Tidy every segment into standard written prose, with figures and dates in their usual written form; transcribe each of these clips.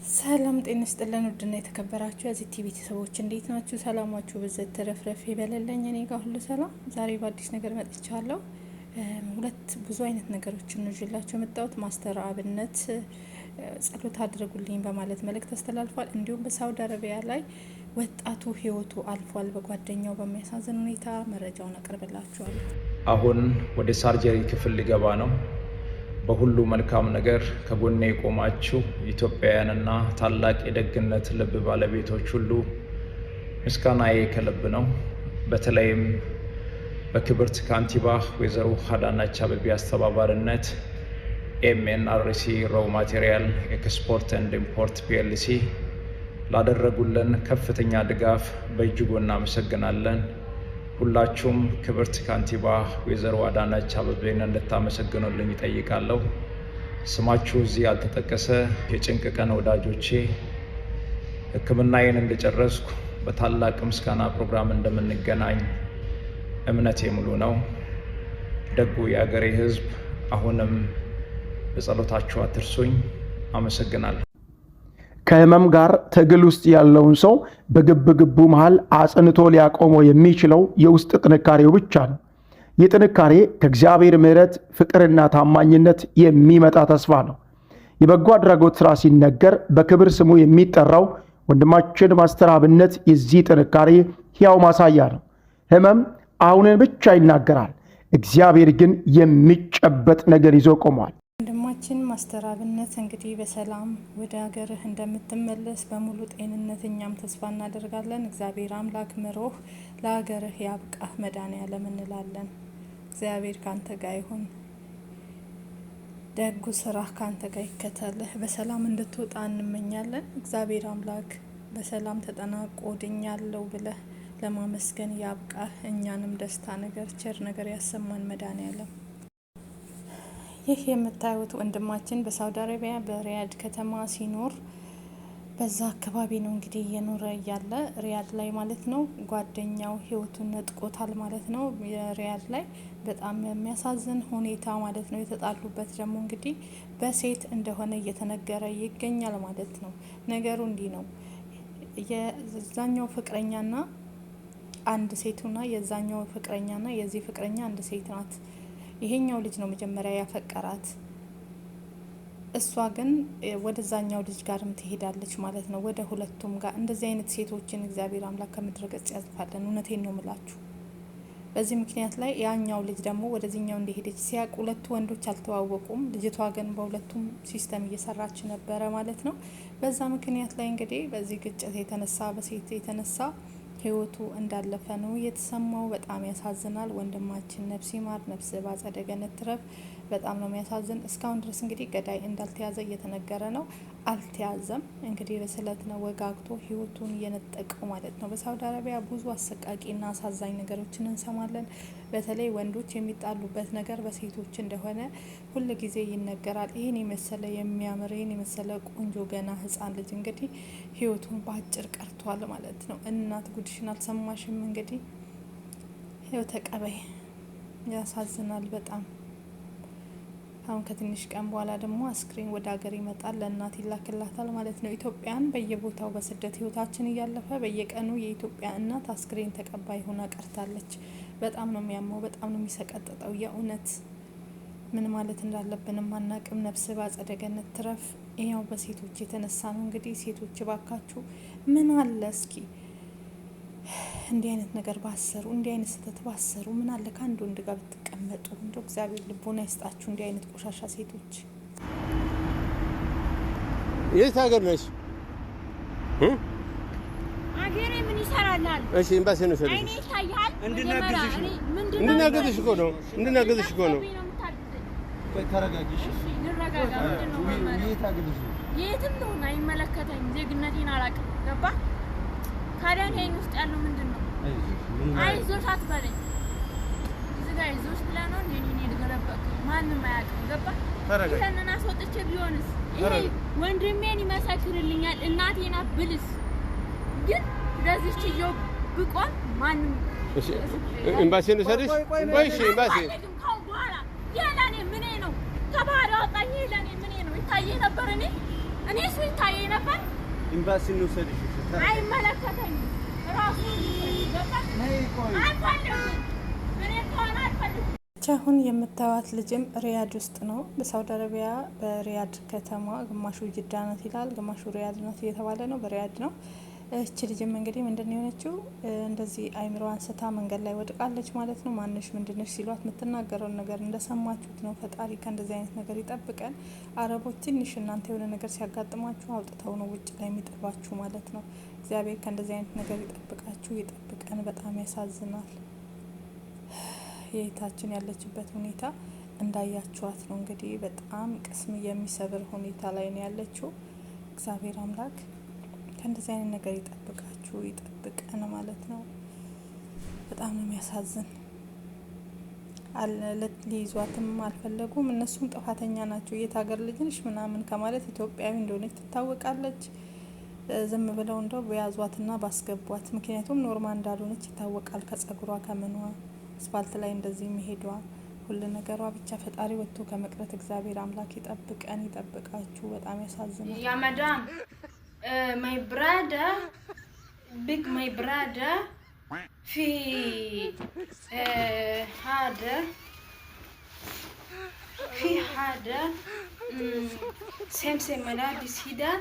ሰላም ጤና ይስጥልን ውድና የተከበራችሁ የዚህ ቲቪ ቤተሰቦች እንዴት ናችሁ? ሰላማችሁ በዘት ተረፍረፍ ይበለልኝ። እኔ ጋር ሁሉ ሰላም። ዛሬ በአዲስ ነገር መጥቻለሁ። ሁለት ብዙ አይነት ነገሮችን ነው ይዤላችሁ የመጣሁት። ማስተር አብነት ጸሎት አድርጉልኝ በማለት መልእክት አስተላልፏል። እንዲሁም በሳውዲ አረቢያ ላይ ወጣቱ ህይወቱ አልፏል በጓደኛው በሚያሳዝን ሁኔታ። መረጃውን አቀርብላችኋለሁ። አሁን ወደ ሳርጀሪ ክፍል ሊገባ ነው። በሁሉ መልካም ነገር ከጎኔ የቆማችሁ ኢትዮጵያውያንና ታላቅ የደግነት ልብ ባለቤቶች ሁሉ ምስጋናዬ ከልብ ነው። በተለይም በክብርት ካንቲባ ወይዘሮ አዳነች አቤቤ አስተባባሪነት ኤምኤንአርሲ ሮው ማቴሪያል ኤክስፖርት ኤንድ ኢምፖርት ፒኤልሲ ላደረጉልን ከፍተኛ ድጋፍ በእጅጉ እናመሰግናለን። ሁላችሁም ክብርት ካንቲባ ወይዘሮ አዳነች አቤቤን እንድታመሰግኑልኝ እጠይቃለሁ። ስማችሁ እዚህ ያልተጠቀሰ የጭንቅ ቀን ወዳጆቼ ሕክምናዬን እንደጨረስኩ በታላቅ ምስጋና ፕሮግራም እንደምንገናኝ እምነቴ ሙሉ ነው። ደጉ የአገሬ ሕዝብ አሁንም በጸሎታችሁ አትርሱኝ። አመሰግናለሁ። ከህመም ጋር ትግል ውስጥ ያለውን ሰው በግብግቡ መሃል አጽንቶ ሊያቆመው የሚችለው የውስጥ ጥንካሬው ብቻ ነው። ይህ ጥንካሬ ከእግዚአብሔር ምሕረት፣ ፍቅርና ታማኝነት የሚመጣ ተስፋ ነው። የበጎ አድራጎት ሥራ ሲነገር በክብር ስሙ የሚጠራው ወንድማችን ማስተር አብነት የዚህ ጥንካሬ ሕያው ማሳያ ነው። ህመም አሁንን ብቻ ይናገራል፣ እግዚአብሔር ግን የሚጨበጥ ነገር ይዞ ቆሟል። ወንድማችን ማስተር አብነት እንግዲህ በሰላም ወደ ሀገርህ እንደምትመለስ በሙሉ ጤንነት እኛም ተስፋ እናደርጋለን። እግዚአብሔር አምላክ ምሮህ ለሀገርህ ያብቃህ መድኃኔዓለም እንላለን። እግዚአብሔር ካንተ ጋር ይሁን፣ ደጉ ስራህ ካንተ ጋር ይከተልህ፣ በሰላም እንድትወጣ እንመኛለን። እግዚአብሔር አምላክ በሰላም ተጠናቆ ድኛለሁ ብለህ ለማመስገን ያብቃህ። እኛንም ደስታ ነገር ቸር ነገር ያሰማን መድኃኔዓለም። ይህ የምታዩት ወንድማችን በሳውዲ አረቢያ በሪያድ ከተማ ሲኖር በዛ አካባቢ ነው እንግዲህ እየኖረ እያለ ሪያድ ላይ ማለት ነው ጓደኛው ህይወቱን ነጥቆታል ማለት ነው። የሪያድ ላይ በጣም የሚያሳዝን ሁኔታ ማለት ነው። የተጣሉበት ደግሞ እንግዲህ በሴት እንደሆነ እየተነገረ ይገኛል ማለት ነው። ነገሩ እንዲህ ነው። የዛኛው ፍቅረኛና አንድ ሴቱና የዛኛው ፍቅረኛና የዚህ ፍቅረኛ አንድ ሴት ናት። ይሄኛው ልጅ ነው መጀመሪያ ያፈቀራት። እሷ ግን ወደዛኛው ልጅ ጋርም ትሄዳለች ማለት ነው፣ ወደ ሁለቱም ጋር። እንደዚህ አይነት ሴቶችን እግዚአብሔር አምላክ ከምድረ ገጽ ያጥፋለን። እውነቴን ነው ምላችሁ። በዚህ ምክንያት ላይ ያኛው ልጅ ደግሞ ወደዚህኛው እንደሄደች ሲያቅ ሁለቱ ወንዶች አልተዋወቁም። ልጅቷ ግን በሁለቱም ሲስተም እየሰራች ነበረ ማለት ነው። በዛ ምክንያት ላይ እንግዲህ በዚህ ግጭት የተነሳ በሴት የተነሳ ህይወቱ እንዳለፈ ነው የተሰማው። በጣም ያሳዝናል። ወንድማችን ነፍስ ይማር፣ ነፍስ በአጸደ ገነት ትረፍ። በጣም ነው የሚያሳዝን። እስካሁን ድረስ እንግዲህ ገዳይ እንዳልተያዘ እየተነገረ ነው። አልተያዘም እንግዲህ በስለት ነው ወጋግቶ ህይወቱን እየነጠቀው ማለት ነው። በሳውዲ አረቢያ ብዙ አሰቃቂና አሳዛኝ ነገሮችን እንሰማለን። በተለይ ወንዶች የሚጣሉበት ነገር በሴቶች እንደሆነ ሁል ጊዜ ይነገራል። ይህን የመሰለ የሚያምር ይህን የመሰለ ቆንጆ ገና ህፃን ልጅ እንግዲህ ህይወቱን በአጭር ቀርቷል ማለት ነው። እናት ጉድሽን አልሰማሽም? እንግዲህ ህይወ ተቀበይ። ያሳዝናል በጣም። አሁን ከትንሽ ቀን በኋላ ደግሞ አስክሬን ወደ ሀገር ይመጣል፣ ለእናት ይላክላታል ማለት ነው። ኢትዮጵያን በየቦታው በስደት ህይወታችን እያለፈ በየቀኑ የኢትዮጵያ እናት አስክሬን ተቀባይ ሆና ቀርታለች። በጣም ነው የሚያመው፣ በጣም ነው የሚሰቀጥጠው። የእውነት ምን ማለት እንዳለብንም አናቅም። ነፍስ በአጸደ ገነት ትረፍ። ይኸው በሴቶች የተነሳ ነው እንግዲህ። ሴቶች ባካችሁ ምን አለ እስኪ እንዲህ አይነት ነገር ባሰሩ፣ እንዲህ አይነት ስህተት ባሰሩ ምን አለ ከአንድ ወንድ ጋር ብትቀመጡ። እንደው እግዚአብሔር ልቦና ይስጣችሁ እንዲህ አይነት ቆሻሻ ሴቶች። የት ሀገር ነሽ? አገሬ ምን ይሰራልሃል? እሺ ኤምባሲ ነው ሰደኝ። አይኔ ይታያል። እንድናገዝሽ እኮ ነው። ተረጋጊሽ። ልረጋጋ። ምንድነው? የት ሀገር ነሽ? የትም ነው አይመለከተኝ። ዜግነቴን አላውቅም። ገባ? ታዲያ ይሄን ውስጥ ያለው ምንድነው? አይዞሽ አትበለኝ። እዚህ ጋር አይዞሽ ብለህ ነው እኔ ልገለበጥ። ማንም አያውቅም። ገባ? ይሄንን አስወጥቼ ቢሆንስ ይሄ ወንድሜን ይመሰክርልኛል። እናቴና ብልስ ግን ለዚህ ችየው ብቆም ማንም እሺ ኤምባሲ ነው ሰደሽ? ቆይ እሺ ኤምባሲ በኋላ ያላኔ ምን ነው ከባህር አወጣኝ። ለኔ ምን ነው ይታየ ነበር። እኔ እኔ እሱ ይታየኝ ነበር። ኤምባሲ እንውሰድሽ። አይመለከተኝም። ራሱ ገባ። አልፈልግም። እኔ ከሆነ አልፈልግም። አሁን የምታዩት ልጅም ሪያድ ውስጥ ነው። በሳውዲ አረቢያ በሪያድ ከተማ ግማሹ ጅዳ ናት ይላል፣ ግማሹ ሪያድ ናት እየተባለ ነው። በሪያድ ነው። እቺ ልጅም እንግዲህ ምንድን የሆነችው እንደዚህ አይምሮዋን ስታ መንገድ ላይ ወድቃለች ማለት ነው። ማንሽ ምንድነሽ ሲሏት የምትናገረውን ነገር እንደሰማችሁት ነው። ፈጣሪ ከእንደዚህ አይነት ነገር ይጠብቀን። አረቦች ትንሽ እናንተ የሆነ ነገር ሲያጋጥማችሁ አውጥተው ነው ውጭ ላይ የሚጥሏችሁ ማለት ነው። እግዚአብሔር ከእንደዚህ አይነት ነገር ይጠብቃችሁ፣ ይጠብቀን። በጣም ያሳዝናል። የእህታችን ያለችበት ሁኔታ እንዳያችኋት ነው። እንግዲህ በጣም ቅስም የሚሰብር ሁኔታ ላይ ነው ያለችው። እግዚአብሔር አምላክ ከእንደዚህ አይነት ነገር ይጠብቃችሁ፣ ይጠብቀን ማለት ነው። በጣም ነው የሚያሳዝን። ሊይዟትም አልፈለጉም። እነሱም ጥፋተኛ ናቸው። የት ሀገር ልጅ ነሽ ምናምን ከማለት ኢትዮጵያዊ እንደሆነች ትታወቃለች። ዝም ብለው እንደው በያዟትና ባስገቧት። ምክንያቱም ኖርማል እንዳልሆነች ይታወቃል። ከጸጉሯ ከምኗ አስፋልት ላይ እንደዚህ መሄዷ ሁሉ ነገሯ ብቻ ፈጣሪ ወጥቶ ከመቅረት እግዚአብሔር አምላክ ይጠብቀን፣ ይጠብቃችሁ። በጣም ያሳዝናል። ያ መዳም my brother big my brother في هذا في هذا سمسم ملابس هدا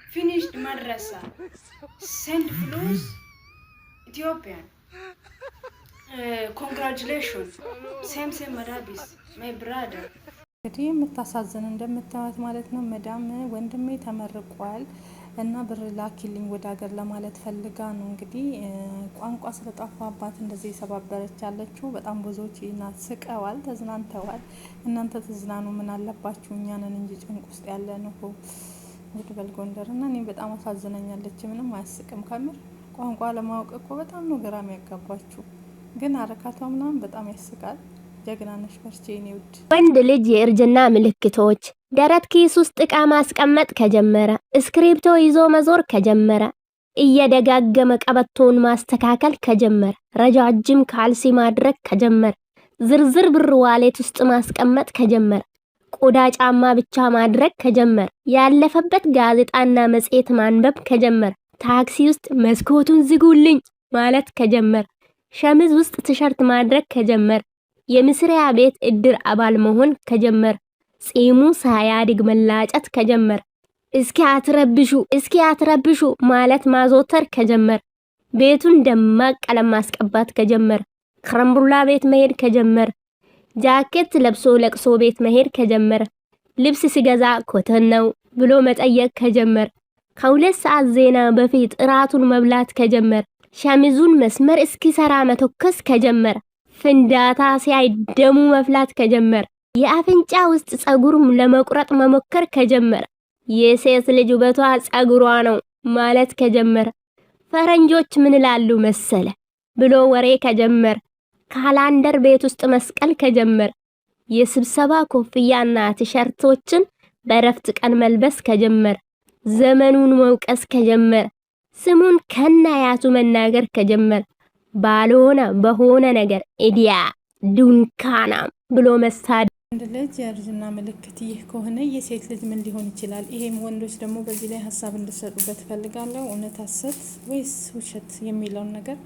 finished madrasa send فلوس Ethiopian congratulations سمسم ملابس my brother እንግዲህ የምታሳዝን እንደምታዩት ማለት ነው። መዳም ወንድሜ ተመርቋል እና ብር ላኪልኝ ወደ ሀገር ለማለት ፈልጋ ነው። እንግዲህ ቋንቋ ስለጠፋባት እንደዚህ የሰባበረች ያለችው። በጣም ብዙዎች ስቀዋል፣ ተዝናንተዋል። እናንተ ተዝናኑ፣ ምን አለባችሁ? እኛ ነን እንጂ ጭንቅ ውስጥ ያለ ነው ጉድ በል ጎንደር። እና እኔ በጣም አሳዝነኛለች። ምንም አያስቅም ከምር። ቋንቋ ለማወቅ እኮ በጣም ነው ግራም ያጋባችሁ፣ ግን አረካቷ ምናምን በጣም ያስቃል። ጀግናነሽ በርቺ የኔ ውድ። ወንድ ልጅ የእርጅና ምልክቶች ደረት ኪስ ውስጥ እቃ ማስቀመጥ ከጀመረ፣ እስክሪፕቶ ይዞ መዞር ከጀመረ፣ እየደጋገመ ቀበቶውን ማስተካከል ከጀመረ፣ ረጃጅም ካልሲ ማድረግ ከጀመረ፣ ዝርዝር ብር ዋሌት ውስጥ ማስቀመጥ ከጀመረ፣ ቆዳ ጫማ ብቻ ማድረግ ከጀመረ፣ ያለፈበት ጋዜጣና መጽሔት ማንበብ ከጀመረ፣ ታክሲ ውስጥ መስኮቱን ዝጉልኝ ማለት ከጀመረ፣ ሸሚዝ ውስጥ ቲሸርት ማድረግ ከጀመረ፣ የምስሪያ ቤት እድር አባል መሆን ከጀመረ፣ ጺሙ ሳያድግ መላጨት ከጀመረ፣ እስኪ አትረብሹ ማለት ማዞተር ከጀመረ፣ ቤቱን ደማቅ ቀለም ማስቀባት ከጀመረ፣ ክረምቡላ ቤት መሄድ ከጀመረ፣ ጃኬት ለብሶ ለቅሶ ቤት መሄድ ከጀመረ፣ ልብስ ሲገዛ ኮተን ነው ብሎ መጠየቅ ከጀመረ፣ ከ2 ሰዓት ዜና በፊት እራቱን መብላት ከጀመረ፣ ሸሚዙን መስመር እስኪሰራ መተኮስ ከጀመረ፣ ፍንዳታ ሲያይ ደሙ መፍላት ከጀመረ፣ የአፍንጫ ውስጥ ጸጉር ለመቁረጥ መሞከር ከጀመረ፣ የሴት ልጅ ውበቷ ጸጉሯ ነው ማለት ከጀመረ፣ ፈረንጆች ምን ይላሉ መሰለ ብሎ ወሬ ከጀመረ፣ ካላንደር ቤት ውስጥ መስቀል ከጀመረ፣ የስብሰባ ኮፍያና ቲሸርቶችን በረፍት ቀን መልበስ ከጀመረ፣ ዘመኑን መውቀስ ከጀመረ፣ ስሙን ከናያቱ መናገር ከጀመረ፣ ባልሆነ በሆነ ነገር ኢዲያ ዱንካና ብሎ መሳድ። ወንድ ልጅ የእርጅና ምልክት ይህ ከሆነ የሴት ልጅ ምን ሊሆን ይችላል? ይሄም ወንዶች ደግሞ በዚህ ላይ ሀሳብ እንድሰጡበት ፈልጋለሁ። እውነት ሐሰት ወይስ ውሸት የሚለውን ነገር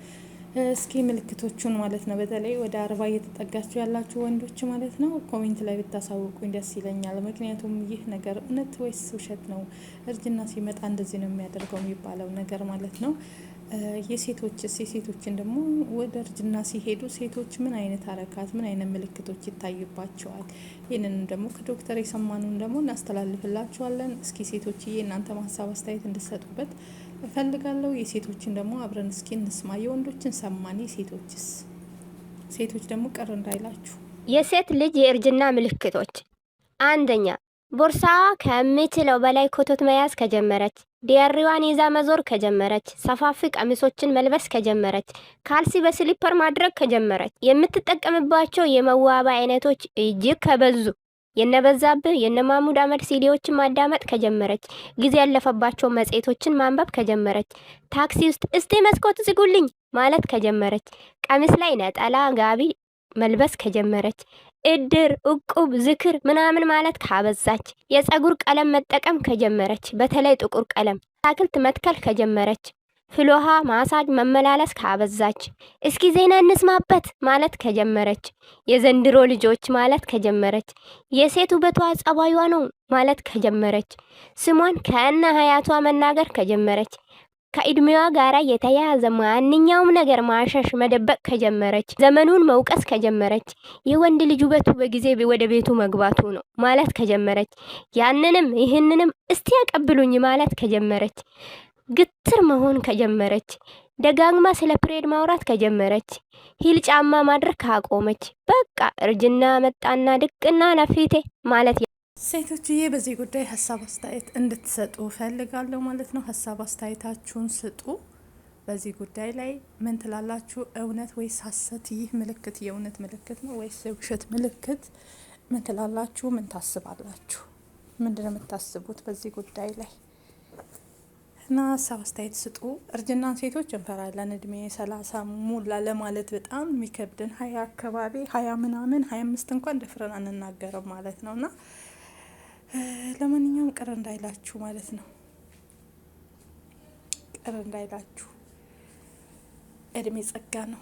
እስኪ ምልክቶቹን ማለት ነው። በተለይ ወደ 40 እየተጠጋችሁ ያላችሁ ወንዶች ማለት ነው ኮሜንት ላይ ብታሳውቁኝ ደስ ይለኛል። ምክንያቱም ይህ ነገር እውነት ወይስ ውሸት ነው? እርጅና ሲመጣ እንደዚህ ነው የሚያደርገው የሚባለው ነገር ማለት ነው። የሴቶችን ደግሞ ወደ እርጅና ሲሄዱ ሴቶች ምን አይነት አረካት ምን አይነት ምልክቶች ይታይባቸዋል? ይህንንም ደግሞ ከዶክተር የሰማኑን ደግሞ እናስተላልፍላችኋለን። እስኪ ሴቶችዬ እናንተ ሀሳብ አስተያየት እንድሰጡበት እፈልጋለሁ። የሴቶችን ደግሞ አብረን እስኪ እንስማ። የወንዶችን ሰማን፣ የሴቶችስ? ሴቶች ደግሞ ቅር እንዳይላችሁ። የሴት ልጅ የእርጅና ምልክቶች፣ አንደኛ ቦርሳዋ ከምትለው በላይ ኮቶት መያዝ ከጀመረች፣ ዲያሪዋን ይዛ መዞር ከጀመረች፣ ሰፋፊ ቀሚሶችን መልበስ ከጀመረች፣ ካልሲ በስሊፐር ማድረግ ከጀመረች፣ የምትጠቀምባቸው የመዋቢያ አይነቶች እጅግ ከበዙ፣ የነበዛብህ የነማሙድ አመድ ሲዲዎችን ማዳመጥ ከጀመረች፣ ጊዜ ያለፈባቸው መጽሔቶችን ማንበብ ከጀመረች፣ ታክሲ ውስጥ እስቲ መስኮት ዝጉልኝ ማለት ከጀመረች፣ ቀሚስ ላይ ነጠላ ጋቢ መልበስ ከጀመረች፣ እድር እቁብ ዝክር ምናምን ማለት ካበዛች፣ የፀጉር ቀለም መጠቀም ከጀመረች፣ በተለይ ጥቁር ቀለም አትክልት መትከል ከጀመረች፣ ፍሎሃ ማሳጅ መመላለስ ካበዛች፣ እስኪ ዜና እንስማበት ማለት ከጀመረች፣ የዘንድሮ ልጆች ማለት ከጀመረች፣ የሴት ውበቷ ጸባይዋ ነው ማለት ከጀመረች፣ ስሟን ከእነ ሀያቷ መናገር ከጀመረች፣ ከእድሜዋ ጋራ የተያያዘ ማንኛውም ነገር ማሸሽ መደበቅ ከጀመረች፣ ዘመኑን መውቀስ ከጀመረች፣ የወንድ ልጅ ውበቱ በጊዜ ወደ ቤቱ መግባቱ ነው ማለት ከጀመረች፣ ያንንም ይህንንም እስቲ ያቀብሉኝ ማለት ከጀመረች፣ ግትር መሆን ከጀመረች፣ ደጋግማ ስለ ፕሬድ ማውራት ከጀመረች፣ ሂል ጫማ ማድረግ ካቆመች፣ በቃ እርጅና መጣና ድቅና ነፊቴ ማለት ሴቶችዬ በዚህ ጉዳይ ሀሳብ አስተያየት እንድትሰጡ ፈልጋለሁ ማለት ነው። ሀሳብ አስተያየታችሁን ስጡ። በዚህ ጉዳይ ላይ ምን ትላላችሁ? እውነት ወይስ ሀሰት? ይህ ምልክት የእውነት ምልክት ነው ወይስ የውሸት ምልክት? ምን ትላላችሁ? ምን ታስባላችሁ? ምንድን ነው የምታስቡት በዚህ ጉዳይ ላይ? እና ሀሳብ አስተያየት ስጡ። እርጅናን ሴቶች እንፈራለን። እድሜ 30 ሙላ ለማለት በጣም የሚከብድን 20 አካባቢ 20 ምናምን 25 እንኳን ደፍረን አንናገርም ማለት ነው። እና ለማንኛውም ቅር እንዳይላችሁ ማለት ነው። ቅር እንዳይላችሁ፣ እድሜ ጸጋ ነው።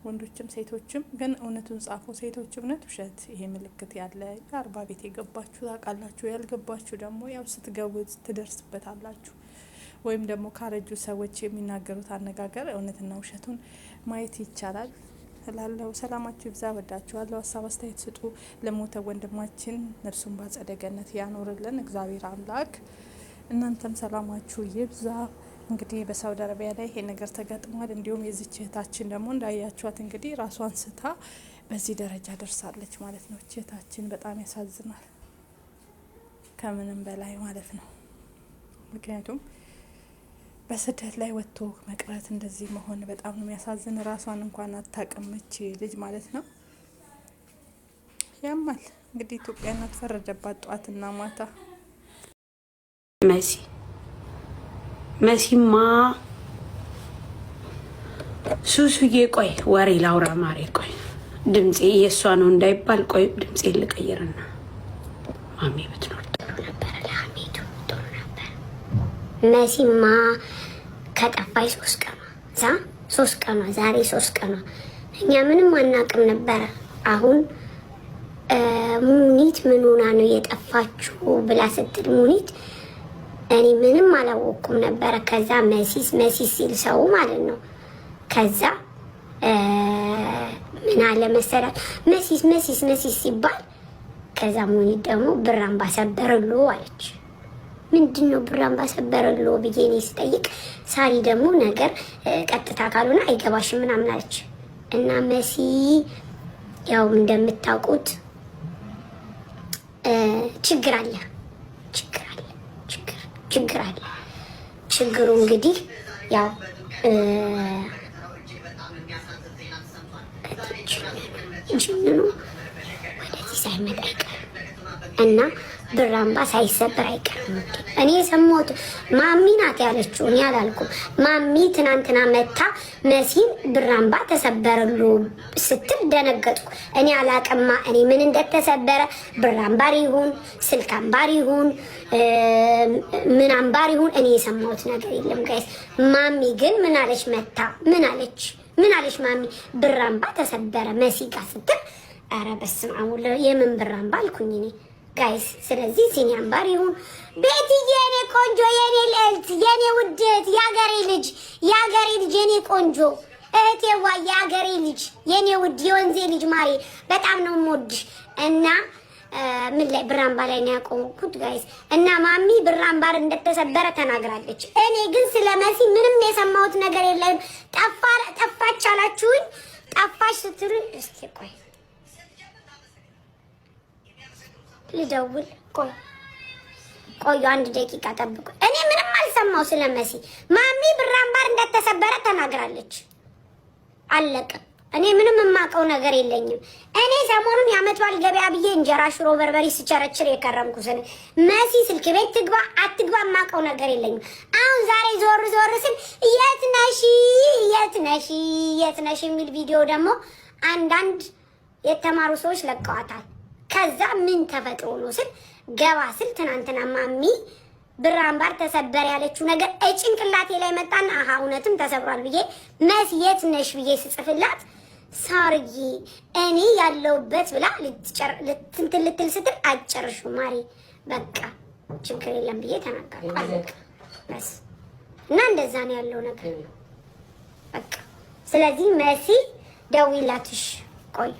ወንዶችም ሴቶችም ግን እውነቱን ጻፉ። ሴቶች እውነት ውሸት፣ ይሄ ምልክት ያለ የአርባ ቤት የገባችሁ ታውቃላችሁ። ያልገባችሁ ደግሞ ያው ስትገቡ ትደርስበታላችሁ። ወይም ደግሞ ካረጁ ሰዎች የሚናገሩት አነጋገር እውነትና ውሸቱን ማየት ይቻላል እላለሁ። ሰላማችሁ ይብዛ። ወዳችኋለሁ። ሀሳብ አስተያየት ስጡ። ለሞተ ወንድማችን ነፍሱን በአጸደ ገነት ያኖርልን እግዚአብሔር አምላክ። እናንተም ሰላማችሁ ይብዛ። እንግዲህ በሳውዲ አረቢያ ላይ ይሄ ነገር ተገጥሟል። እንዲሁም የዚች እህታችን ደግሞ እንዳያችኋት እንግዲህ ራሷን ስታ በዚህ ደረጃ ደርሳለች ማለት ነው። እህታችን በጣም ያሳዝናል፣ ከምንም በላይ ማለት ነው። ምክንያቱም በስደት ላይ ወጥቶ መቅረት እንደዚህ መሆን በጣም ነው የሚያሳዝን። ራሷን እንኳን አታቀመች ልጅ ማለት ነው። ያማል። እንግዲህ ኢትዮጵያ እናት ፈረደባት ጧትና ማታ። መሲማ ሱሱዬ፣ ቆይ ወሬ ላውራ ማሬ። ቆይ ድምፄ የእሷ ነው እንዳይባል፣ ቆይ ድምፄ ልቀይርና ማሜ ብትኖር ጥሩ ነበር። ለሀሜቱ ጥሩ ነበር። መሲማ ከጠፋይ 3 ቀኗ ዛ 3 ቀኗ ዛሬ 3 ቀኗ እኛ ምንም አናቅም ነበረ። አሁን ሙኒት ምን ሆና ነው የጠፋችሁ ብላ ስትል ሙኒት እኔ ምንም አላወቅኩም ነበረ። ከዛ መሲስ ሲል ሰው ማለት ነው። ከዛ ምን አለ መሰላት መሲስ ሲባል ከዛ ሙኒት ደግሞ ብር አምባሰበርሎ አለች። ምንድነው ብር አምባሰበርሎ ብዬ እኔ ስጠይቅ ሳሪ ደግሞ ነገር ቀጥታ ካልሆነ አይገባሽም ምናምን አለች። እና መሲ ያው እንደምታውቁት ችግር አለ። ችግሩ እንግዲህ ያው ጅምኑ ወደዚህ ሳይመጣ አይቀርም እና ብር አምባ ሳይሰበር አይቀርም። እኔ የሰማሁት ማሚ ናት ያለችው፣ እኔ አላልኩም። ማሚ ትናንትና መታ መሲን ብር አምባ ተሰበረሉ ስትል ደነገጥኩ። እኔ አላቅማ እኔ ምን እንደተሰበረ ብር አምባር ይሁን ስልክ አምባር ይሁን ምን አምባር ይሁን እኔ የሰማሁት ነገር የለም ጋይስ። ማሚ ግን ምን አለች መታ ምን አለች ማሚ ብር አምባ ተሰበረ መሲ ጋር ስትል፣ ኧረ በስመ አብ የምን ብር አምባ አልኩኝ እኔ ጋይስ። ስለዚህ ሲኒ አምባር ይሁን ቤትዬ፣ የኔ ቆንጆ፣ የኔ ልዕልት፣ የኔ ውድት፣ የአገሬ ልጅ የኔ ቆንጆ እህቴዋ፣ የአገሬ ልጅ የኔ ውድ የወንዜ ልጅ ማሬ በጣም ነው የምወድሽ። እና ምን ላይ ብር አምባ ላይ ነው ያቆምኩት ጋይስ። እና ማሚ ብር አምባር እንደተሰበረ ተናግራለች። እኔ ግን ስለ መሲ ምንም የሰማሁት ነገር የለም። ጠፋች አላችሁኝ። ጠፋች ስትሉኝ እስኪ ልደውል። ቆዩ 1 ደቂቃ ጠብቁ። እኔ ምንም አልሰማው ስለ መሲ። ማሚ ብር አምባር እንደተሰበረ ተናግራለች። አለቀ። እኔ ምንም የማውቀው ነገር የለኝም። እኔ ሰሞኑን የዓመት በዓል ገበያ ብዬ እንጀራ፣ ሽሮ፣ በርበሬ ስቸረችር የከረምኩ ስል መሲ ስልክ ቤት ትግባ አትግባ የማውቀው ነገር የለኝም። አሁን ዛሬ ዞር ስል የት ነሽ የሚል ቪዲዮ ደግሞ አንዳንድ የተማሩ ሰዎች ለቀዋታል። ከዛ ምን ተፈጥሮ ነው ስል ገባ ስል ትናንትና ማሚ ብር አምባር ተሰበር ያለችው ነገር ጭንቅላቴ ላይ መጣና አሃ እውነትም ተሰብሯል ብዬ መስየት ነሽ ብዬ ስጽፍላት ሳርዬ እኔ ያለውበት ብላ ልትል ስትል አጨርሹ ማሪ በቃ ችግር የለም ብዬ ተናገርኩ። በስ እና እንደዛ ነው ያለው ነገር በቃ። ስለዚህ መሲ ደውይላትሽ ቆይ